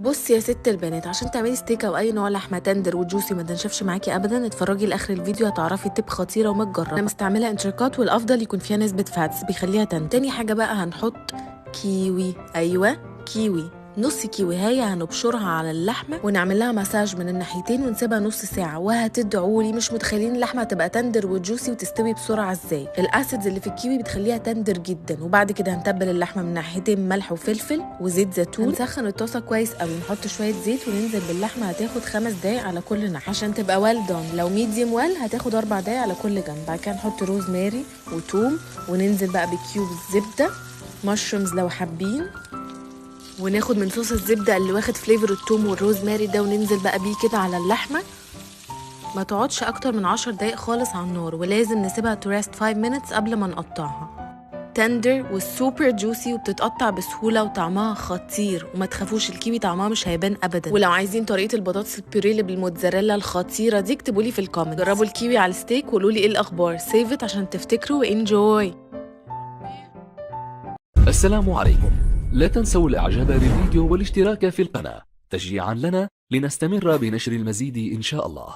بصي يا ست البنات، عشان تعملي ستيك او اي نوع لحمه تندر وجوسي ما تنشفش معاكي ابدا، اتفرجي لاخر الفيديو هتعرفي تip خطيره ومتجربه. انا مستعمله انتركوت، والافضل يكون فيها نسبه فاتس بيخليها تندر. تاني حاجه بقى هنحط كيوي. ايوه كيوي، نص كيويهايه هنبشرها على اللحمه ونعمل لها مساج من الناحيتين ونسيبها نص ساعه، وهتدعوا لي مش متخيلين اللحمه تبقى تندر وجوسي وتستوي بسرعه ازاي. الاسيدز اللي في الكيوي بتخليها تندر جدا. وبعد كده هنتبل اللحمه من ناحيتين ملح وفلفل وزيت زيتون. هنسخن الطاسه كويس قوي، نحط شويه زيت وننزل باللحمه. هتاخد 5 دقايق على كل ناحيه عشان تبقى ويل دون. لو ميديوم ويل هتاخد 4 دقايق على كل جنب. بعد كده نحط روزماري وتوم وننزل بقى بكيوب الزبده، مشرومز لو حابين، وناخد من صوص الزبده اللي واخد فليفر التوم والروزماري ده وننزل بقى بيه كده على اللحمه. ما تقعدش اكتر من 10 دقايق خالص على النار، ولازم نسيبها تريست 5 minutes قبل ما نقطعها. تندر والسوبر جوسي وبتتقطع بسهوله وطعمها خطير. وما تخافوش، الكيوي طعمها مش هيبان ابدا. ولو عايزين طريقه البطاطس البيوريه اللي بالموتزاريلا الخطيره دي اكتبوا لي في الكومنت. جربوا الكيوي على الستيك وقولوا لي ايه الاخبار. سيف ات عشان تفتكروا وانجوي. السلام عليكم. لا تنسوا الاعجاب بالفيديو والاشتراك في القناة تشجيعا لنا لنستمر بنشر المزيد إن شاء الله.